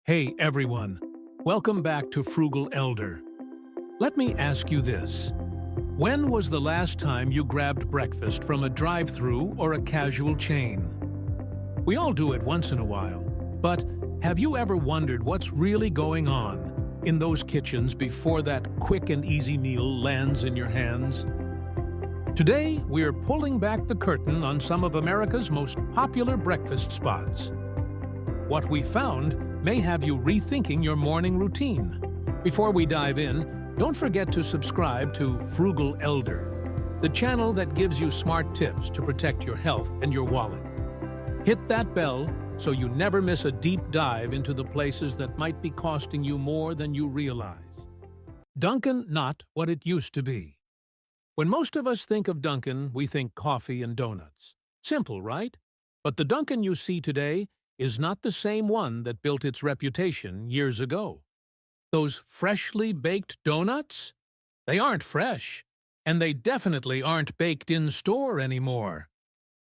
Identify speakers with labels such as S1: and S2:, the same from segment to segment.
S1: Hey everyone, welcome back to Frugal Elder. Let me ask you this. When was the last time you grabbed breakfast from a drive-thru or a casual chain? We all do it once in a while, but have you ever wondered what's really going on in those kitchens before that quick and easy meal lands in your hands? Today, we're pulling back the curtain on some of America's most popular breakfast spots. What we found may have you rethinking your morning routine. Before we dive in, don't forget to subscribe to Frugal Elder, the channel that gives you smart tips to protect your health and your wallet. Hit that bell so you never miss a deep dive into the places that might be costing you more than you realize. Dunkin' not what it used to be. When most of us think of Dunkin', we think coffee and donuts. Simple, right? But the Dunkin' you see today is not the same one that built its reputation years ago. Those freshly baked donuts? They aren't fresh, and they definitely aren't baked in store anymore.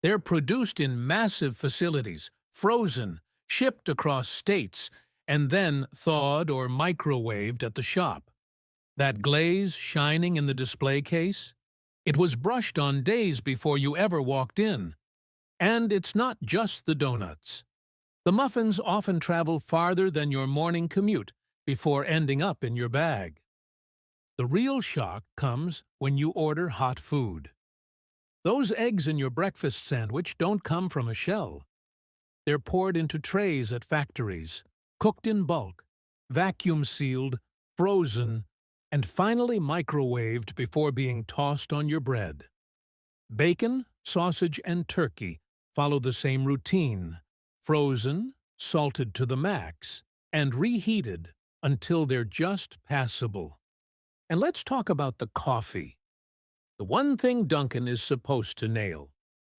S1: They're produced in massive facilities, frozen, shipped across states, and then thawed or microwaved at the shop. That glaze shining in the display case? It was brushed on days before you ever walked in. And it's not just the donuts. The muffins often travel farther than your morning commute before ending up in your bag. The real shock comes when you order hot food. Those eggs in your breakfast sandwich don't come from a shell. They're poured into trays at factories, cooked in bulk, vacuum-sealed, frozen, and finally microwaved before being tossed on your bread. Bacon, sausage, and turkey follow the same routine. Frozen, salted to the max, and reheated until they're just passable. And let's talk about the coffee. The one thing Dunkin' is supposed to nail.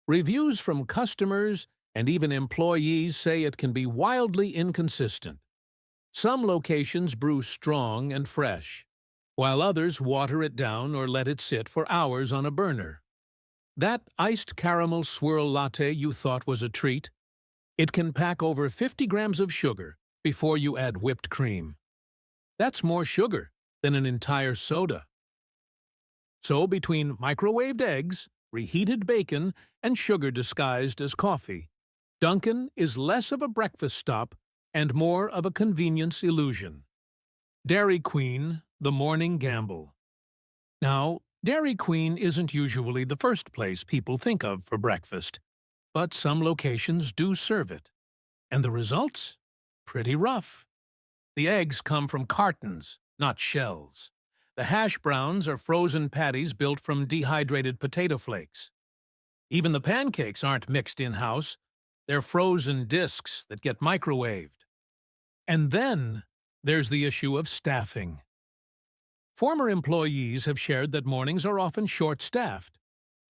S1: Reviews from customers and even employees say it can be wildly inconsistent. Some locations brew strong and fresh, while others water it down or let it sit for hours on a burner. That iced caramel swirl latte you thought was a treat? It can pack over 50 grams of sugar before you add whipped cream. That's more sugar than an entire soda. So between microwaved eggs, reheated bacon, and sugar disguised as coffee, Dunkin' is less of a breakfast stop and more of a convenience illusion. Dairy Queen, the morning gamble. Now, Dairy Queen isn't usually the first place people think of for breakfast. But some locations do serve it. And the results? Pretty rough. The eggs come from cartons, not shells. The hash browns are frozen patties built from dehydrated potato flakes. Even the pancakes aren't mixed in-house. They're frozen discs that get microwaved. And then there's the issue of staffing. Former employees have shared that mornings are often short-staffed,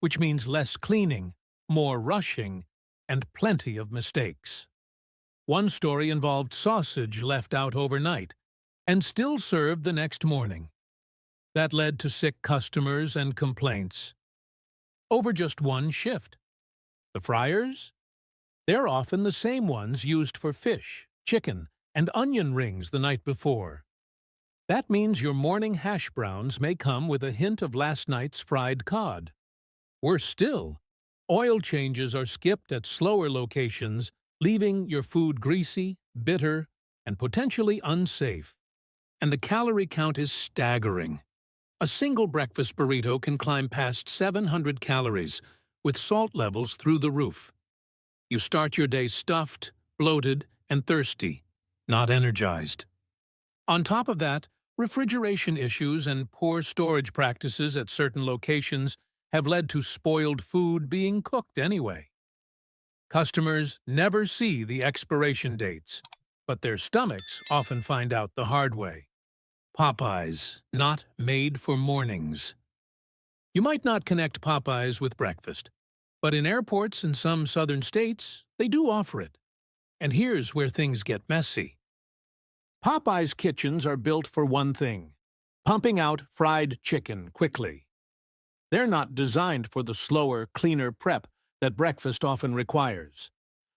S1: which means less cleaning, more rushing, and plenty of mistakes. One story involved sausage left out overnight and still served the next morning. That led to sick customers and complaints. Over just one shift. The fryers? They're often the same ones used for fish, chicken, and onion rings the night before. That means your morning hash browns may come with a hint of last night's fried cod. Worse still, oil changes are skipped at slower locations, leaving your food greasy, bitter, and potentially unsafe. And the calorie count is staggering. A single breakfast burrito can climb past 700 calories, with salt levels through the roof. You start your day stuffed, bloated, and thirsty, not energized. On top of that, refrigeration issues and poor storage practices at certain locations have led to spoiled food being cooked anyway. Customers never see the expiration dates, but their stomachs often find out the hard way. Popeyes, not made for mornings. You might not connect Popeyes with breakfast, but in airports in some southern states, they do offer it. And here's where things get messy. Popeyes kitchens are built for one thing: pumping out fried chicken quickly. They're not designed for the slower, cleaner prep that breakfast often requires.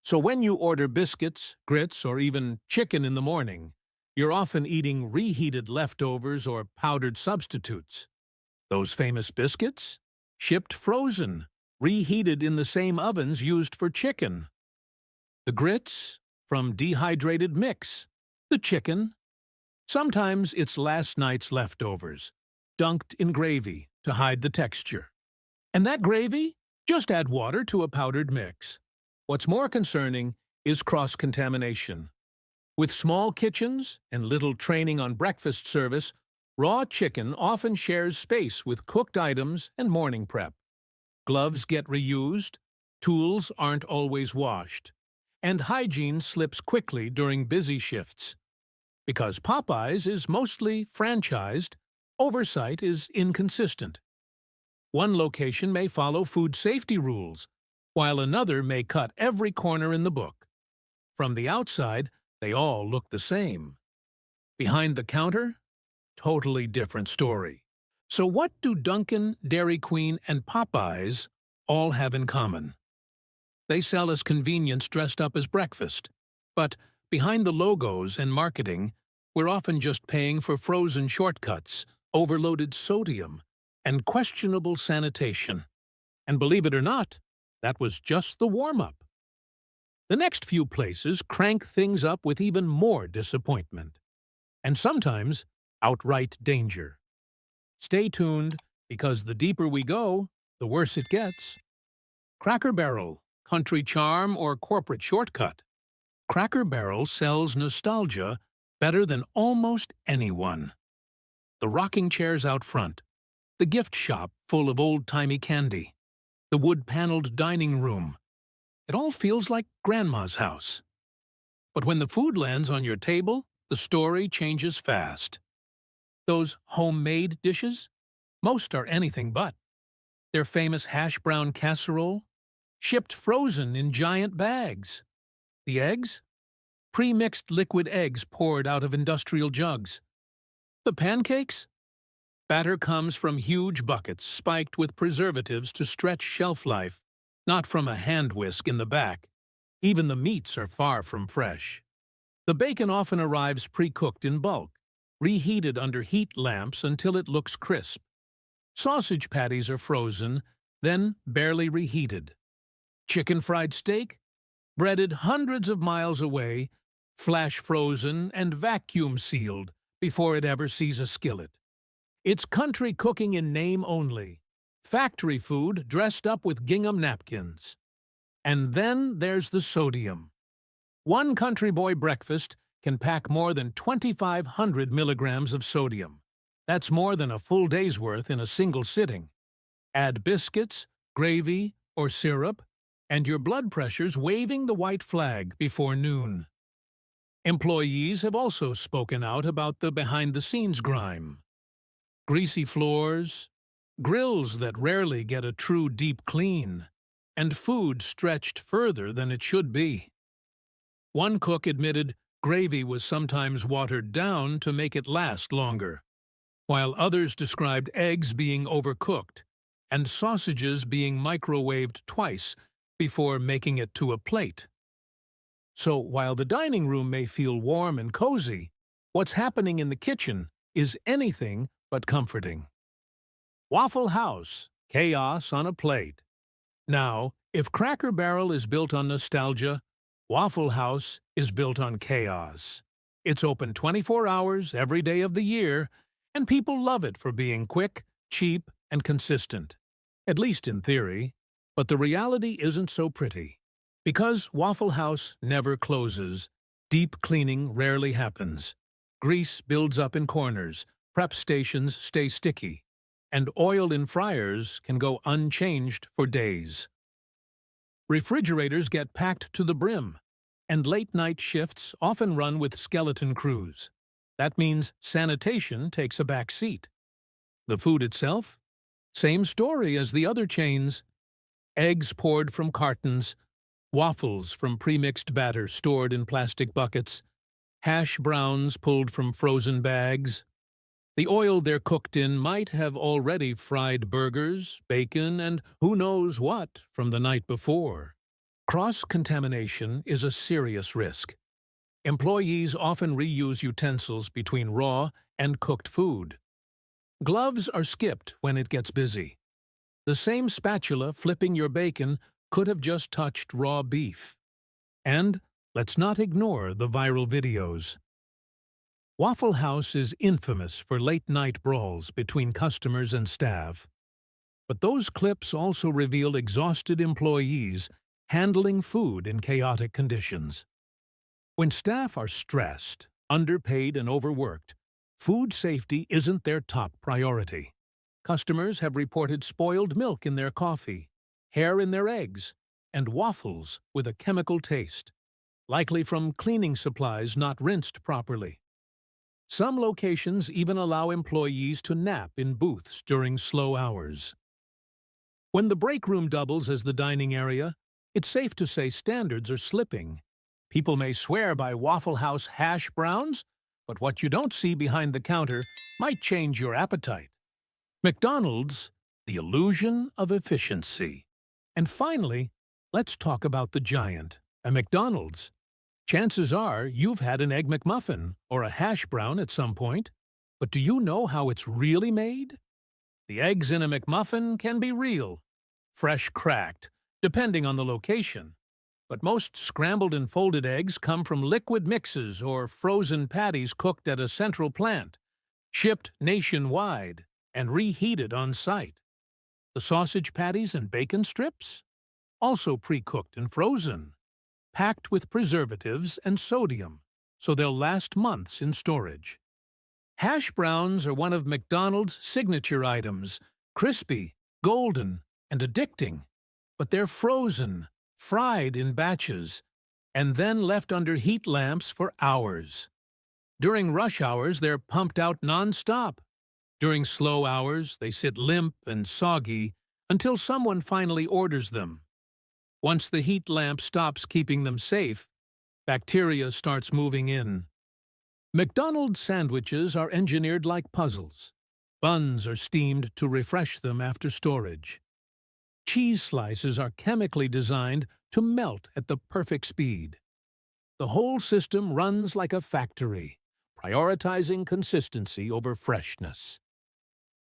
S1: So when you order biscuits, grits, or even chicken in the morning, you're often eating reheated leftovers or powdered substitutes. Those famous biscuits? Shipped frozen, reheated in the same ovens used for chicken. The grits? From dehydrated mix. The chicken? Sometimes it's last night's leftovers, dunked in gravy to hide the texture. And that gravy? Just add water to a powdered mix. What's more concerning is cross-contamination. With small kitchens and little training on breakfast service, raw chicken often shares space with cooked items and morning prep. Gloves get reused, tools aren't always washed, and hygiene slips quickly during busy shifts. Because Popeyes is mostly franchised, oversight is inconsistent. One location may follow food safety rules, while another may cut every corner in the book. From the outside, they all look the same. Behind the counter, totally different story. So what do Dunkin, Dairy Queen, and Popeyes all have in common? They sell us convenience dressed up as breakfast. But behind the logos and marketing, we're often just paying for frozen shortcuts, overloaded sodium, and questionable sanitation. And believe it or not, that was just the warm-up. The next few places crank things up with even more disappointment. And sometimes outright danger. Stay tuned, because the deeper we go, the worse it gets. Cracker Barrel, country charm, or corporate shortcut. Cracker Barrel sells nostalgia better than almost anyone. The rocking chairs out front, the gift shop full of old-timey candy, the wood-paneled dining room. It all feels like Grandma's house. But when the food lands on your table, the story changes fast. Those homemade dishes? Most are anything but. Their famous hash brown casserole? Shipped frozen in giant bags. The eggs? Pre-mixed liquid eggs poured out of industrial jugs. The pancakes? Batter comes from huge buckets spiked with preservatives to stretch shelf life, not from a hand whisk in the back. Even the meats are far from fresh. The bacon often arrives pre-cooked in bulk, reheated under heat lamps until it looks crisp. Sausage patties are frozen, then barely reheated. Chicken fried steak? Breaded hundreds of miles away, flash frozen and vacuum sealed before it ever sees a skillet. It's country cooking in name only. Factory food dressed up with gingham napkins. And then there's the sodium. One country boy breakfast can pack more than 2,500 milligrams of sodium. That's more than a full day's worth in a single sitting. Add biscuits, gravy, or syrup, and your blood pressure's waving the white flag before noon. Employees have also spoken out about the behind-the-scenes grime. Greasy floors, grills that rarely get a true deep clean, and food stretched further than it should be. One cook admitted gravy was sometimes watered down to make it last longer, while others described eggs being overcooked and sausages being microwaved twice before making it to a plate. So while the dining room may feel warm and cozy, what's happening in the kitchen is anything but comforting. Waffle House, chaos on a plate. Now, if Cracker Barrel is built on nostalgia, Waffle House is built on chaos. It's open 24 hours every day of the year, and people love it for being quick, cheap, and consistent. At least in theory. But the reality isn't so pretty. Because Waffle House never closes, deep cleaning rarely happens. Grease builds up in corners, prep stations stay sticky, and oil in fryers can go unchanged for days. Refrigerators get packed to the brim, and late-night shifts often run with skeleton crews. That means sanitation takes a back seat. The food itself? Same story as the other chains. Eggs poured from cartons, waffles from pre-mixed batter stored in plastic buckets, hash browns pulled from frozen bags. The oil they're cooked in might have already fried burgers, bacon, and who knows what from the night before. Cross-contamination is a serious risk. Employees often reuse utensils between raw and cooked food. Gloves are skipped when it gets busy. The same spatula flipping your bacon could have just touched raw beef. And let's not ignore the viral videos. Waffle House is infamous for late-night brawls between customers and staff. But those clips also reveal exhausted employees handling food in chaotic conditions. When staff are stressed, underpaid, and overworked, food safety isn't their top priority. Customers have reported spoiled milk in their coffee, hair in their eggs, and waffles with a chemical taste, likely from cleaning supplies not rinsed properly. Some locations even allow employees to nap in booths during slow hours. When the break room doubles as the dining area, it's safe to say standards are slipping. People may swear by Waffle House hash browns, but what you don't see behind the counter might change your appetite. McDonald's, the illusion of efficiency. And finally, let's talk about the giant, a McDonald's. Chances are you've had an Egg McMuffin or a hash brown at some point, but do you know how it's really made? The eggs in a McMuffin can be real, fresh cracked, depending on the location. But most scrambled and folded eggs come from liquid mixes or frozen patties cooked at a central plant, shipped nationwide, and reheated on site. The sausage patties and bacon strips? Also pre-cooked and frozen, packed with preservatives and sodium, so they'll last months in storage. Hash browns are one of McDonald's signature items, crispy, golden, and addicting. But they're frozen, fried in batches, and then left under heat lamps for hours. During rush hours, they're pumped out non-stop. During slow hours, they sit limp and soggy until someone finally orders them. Once the heat lamp stops keeping them safe, bacteria starts moving in. McDonald's sandwiches are engineered like puzzles. Buns are steamed to refresh them after storage. Cheese slices are chemically designed to melt at the perfect speed. The whole system runs like a factory, prioritizing consistency over freshness.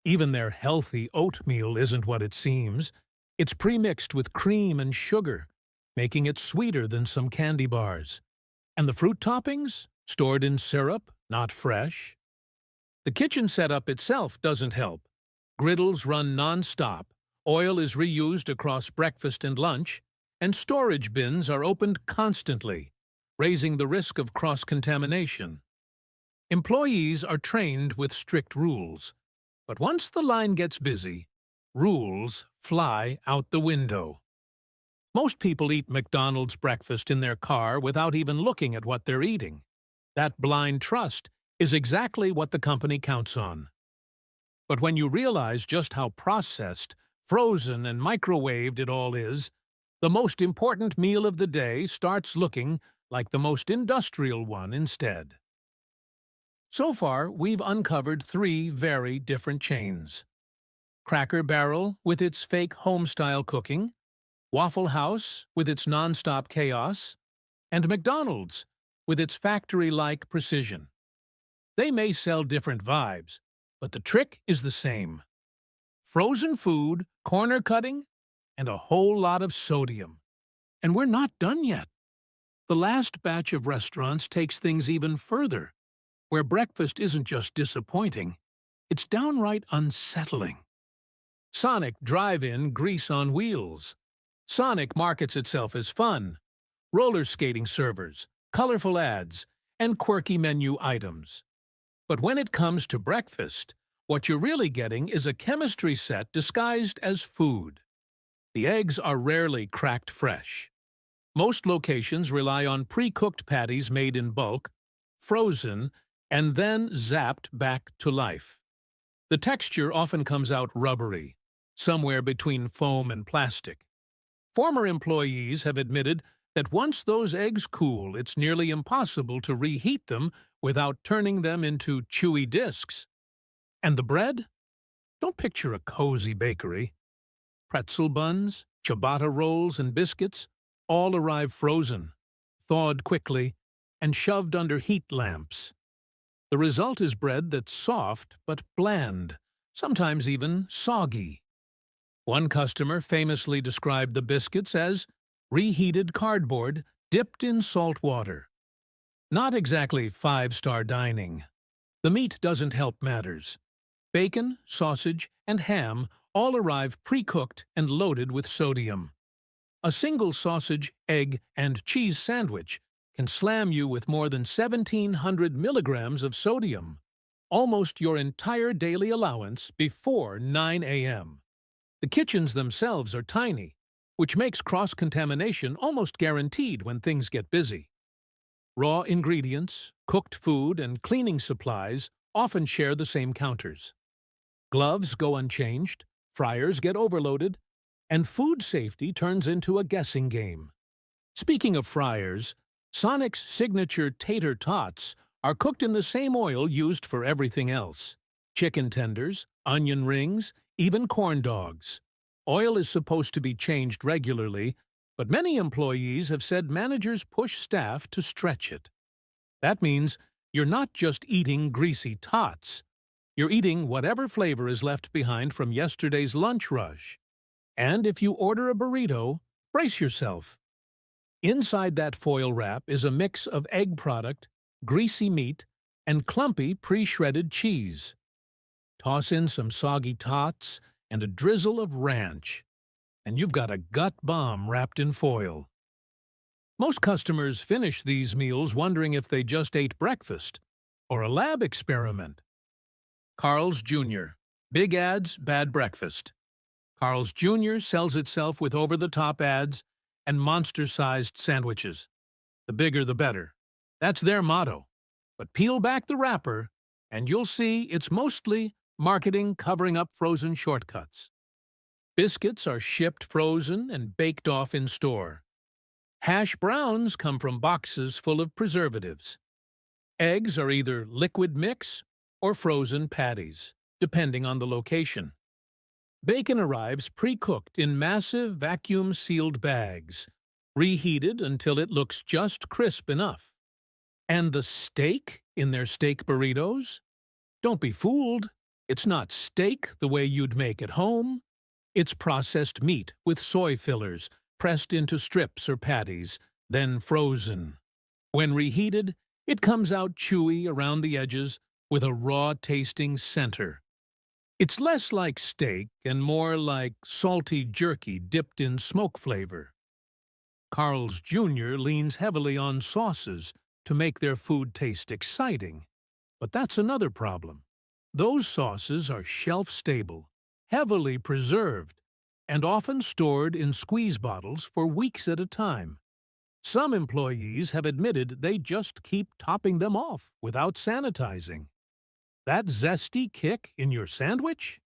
S1: Even their healthy oatmeal isn't what it seems. It's premixed with cream and sugar, making it sweeter than some candy bars. And the fruit toppings? Stored in syrup, not fresh. The kitchen setup itself doesn't help. Griddles run non-stop, oil is reused across breakfast and lunch, and storage bins are opened constantly, raising the risk of cross-contamination. Employees are trained with strict rules, but once the line gets busy, rules fly out the window. Most people eat McDonald's breakfast in their car without even looking at what they're eating. That blind trust is exactly what the company counts on. But when you realize just how processed, frozen, and microwaved it all is, the most important meal of the day starts looking like the most industrial one instead. So far, we've uncovered 3 very different chains. Cracker Barrel with its fake home-style cooking, Waffle House with its non-stop chaos, and McDonald's with its factory-like precision. They may sell different vibes, but the trick is the same. Frozen food, corner cutting, and a whole lot of sodium. And we're not done yet. The last batch of restaurants takes things even further, where breakfast isn't just disappointing, it's downright unsettling. Sonic Drive-In Grease on Wheels. Sonic markets itself as fun. Roller skating servers, colorful ads, and quirky menu items. But when it comes to breakfast, what you're really getting is a chemistry set disguised as food. The eggs are rarely cracked fresh. Most locations rely on pre-cooked patties made in bulk, frozen, and then zapped back to life. The texture often comes out rubbery, somewhere between foam and plastic. Former employees have admitted that once those eggs cool, it's nearly impossible to reheat them without turning them into chewy discs. And the bread? Don't picture a cozy bakery. Pretzel buns, ciabatta rolls, and biscuits, all arrive frozen, thawed quickly, and shoved under heat lamps. The result is bread that's soft but bland, sometimes even soggy. One customer famously described the biscuits as reheated cardboard dipped in salt water. Not exactly five-star dining. The meat doesn't help matters. Bacon, sausage, and ham all arrive pre-cooked and loaded with sodium. A single sausage, egg, and cheese sandwich can slam you with more than 1,700 milligrams of sodium, almost your entire daily allowance before 9 a.m. The kitchens themselves are tiny, which makes cross-contamination almost guaranteed when things get busy. Raw ingredients, cooked food, and cleaning supplies often share the same counters. Gloves go unchanged, fryers get overloaded, and food safety turns into a guessing game. Speaking of fryers, Sonic's signature tater tots are cooked in the same oil used for everything else. Chicken tenders, onion rings, even corn dogs. Oil is supposed to be changed regularly, but many employees have said managers push staff to stretch it. That means you're not just eating greasy tots. You're eating whatever flavor is left behind from yesterday's lunch rush. And if you order a burrito, brace yourself. Inside that foil wrap is a mix of egg product, greasy meat, and clumpy pre-shredded cheese. Toss in some soggy tots and a drizzle of ranch, and you've got a gut bomb wrapped in foil. Most customers finish these meals wondering if they just ate breakfast or a lab experiment. Carl's Jr. Big ads, bad breakfast. Carl's Jr. sells itself with over-the-top ads and monster-sized sandwiches. The bigger the better. That's their motto. But peel back the wrapper, and you'll see it's mostly marketing covering up frozen shortcuts. Biscuits are shipped frozen and baked off in store. Hash browns come from boxes full of preservatives. Eggs are either liquid mix or frozen patties, depending on the location. Bacon arrives pre-cooked in massive vacuum-sealed bags, reheated until it looks just crisp enough. And the steak in their steak burritos? Don't be fooled. It's not steak the way you'd make at home. It's processed meat with soy fillers, pressed into strips or patties, then frozen. When reheated, it comes out chewy around the edges with a raw-tasting center. It's less like steak and more like salty jerky dipped in smoke flavor. Carl's Jr. leans heavily on sauces to make their food taste exciting. But that's another problem. Those sauces are shelf-stable, heavily preserved, and often stored in squeeze bottles for weeks at a time. Some employees have admitted they just keep topping them off without sanitizing. That zesty kick in your sandwich?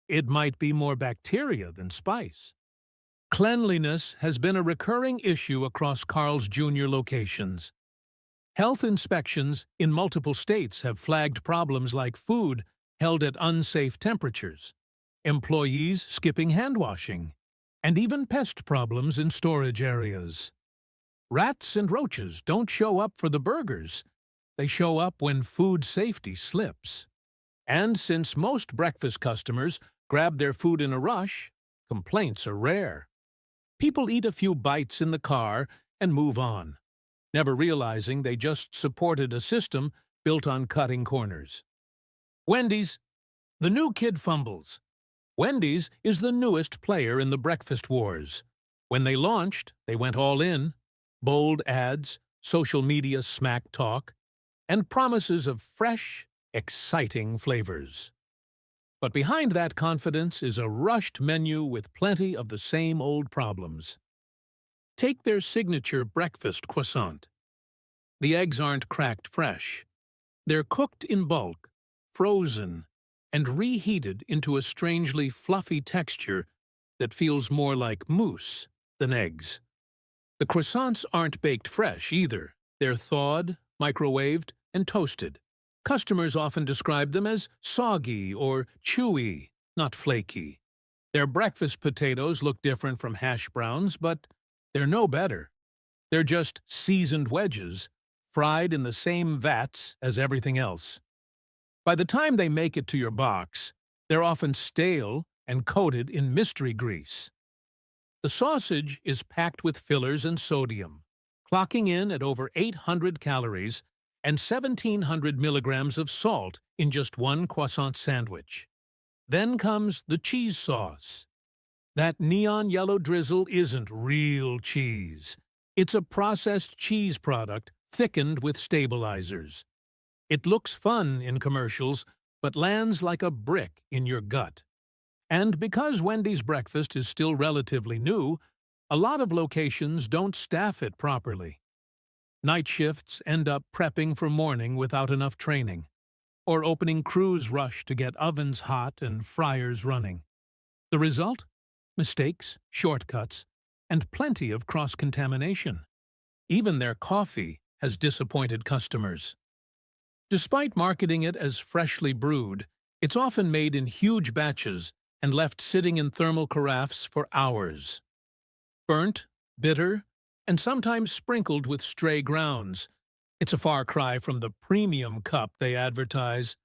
S1: It might be more bacteria than spice. Cleanliness has been a recurring issue across Carl's Jr. locations. Health inspections in multiple states have flagged problems like food held at unsafe temperatures, employees skipping hand washing, and even pest problems in storage areas. Rats and roaches don't show up for the burgers. They show up when food safety slips. And since most breakfast customers grab their food in a rush, complaints are rare. People eat a few bites in the car and move on, never realizing they just supported a system built on cutting corners. Wendy's. The new kid fumbles. Wendy's is the newest player in the breakfast wars. When they launched, they went all in. Bold ads, social media smack talk, and promises of fresh, exciting flavors. But behind that confidence is a rushed menu with plenty of the same old problems. Take their signature breakfast croissant. The eggs aren't cracked fresh. They're cooked in bulk, frozen, and reheated into a strangely fluffy texture that feels more like mousse than eggs. The croissants aren't baked fresh either. They're thawed, microwaved, and toasted. Customers often describe them as soggy or chewy, not flaky. Their breakfast potatoes look different from hash browns, but They're no better. They're just seasoned wedges, fried in the same vats as everything else. By the time they make it to your box, they're often stale and coated in mystery grease. The sausage is packed with fillers and sodium, clocking in at over 800 calories and 1,700 milligrams of salt in just one croissant sandwich. Then comes the cheese sauce. That neon yellow drizzle isn't real cheese. It's a processed cheese product thickened with stabilizers. It looks fun in commercials, but lands like a brick in your gut. And because Wendy's breakfast is still relatively new, a lot of locations don't staff it properly. Night shifts end up prepping for morning without enough training, or opening crews rush to get ovens hot and fryers running. The result? Mistakes, shortcuts, and plenty of cross-contamination. Even their coffee has disappointed customers. Despite marketing it as freshly brewed, it's often made in huge batches and left sitting in thermal carafes for hours. Burnt, bitter, and sometimes sprinkled with stray grounds. It's a far cry from the premium cup they advertise.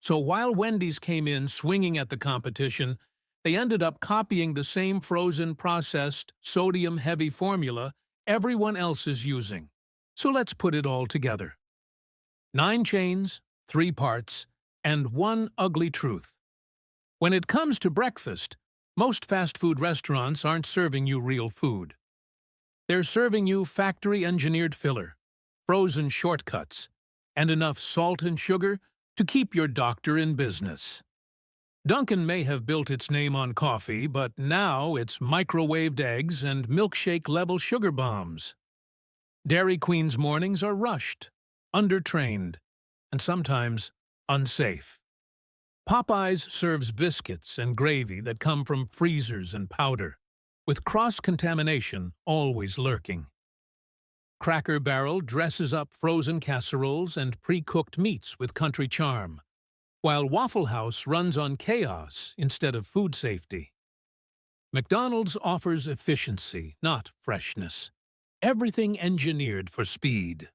S1: So while Wendy's came in swinging at the competition, they ended up copying the same frozen, processed, sodium-heavy formula everyone else is using. So let's put it all together. 9 chains, 3 parts, and one ugly truth. When it comes to breakfast, most fast food restaurants aren't serving you real food. They're serving you factory-engineered filler, frozen shortcuts, and enough salt and sugar to keep your doctor in business. Dunkin may have built its name on coffee, but now it's microwaved eggs and milkshake-level sugar bombs. Dairy Queen's mornings are rushed, undertrained, and sometimes unsafe. Popeyes serves biscuits and gravy that come from freezers and powder, with cross-contamination always lurking. Cracker Barrel dresses up frozen casseroles and pre-cooked meats with country charm, while Waffle House runs on chaos instead of food safety. McDonald's offers efficiency, not freshness. Everything engineered for speed.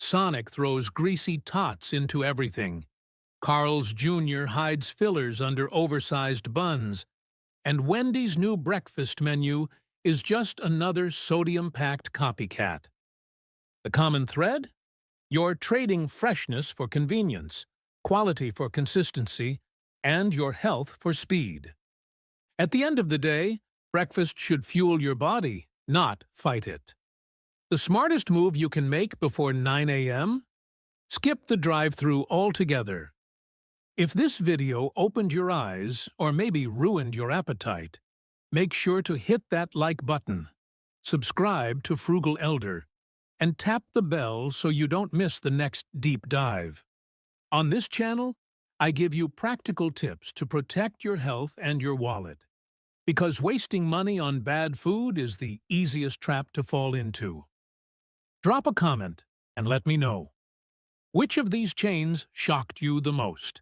S1: Sonic throws greasy tots into everything. Carl's Jr. hides fillers under oversized buns. And Wendy's new breakfast menu is just another sodium-packed copycat. The common thread? You're trading freshness for convenience, quality for consistency, and your health for speed. At the end of the day, breakfast should fuel your body, not fight it. The smartest move you can make before 9 a.m.? Skip the drive-thru altogether. If this video opened your eyes or maybe ruined your appetite, make sure to hit that like button, subscribe to Frugal Elder, and tap the bell so you don't miss the next deep dive. On this channel, I give you practical tips to protect your health and your wallet, because wasting money on bad food is the easiest trap to fall into. Drop a comment and let me know. Which of these chains shocked you the most?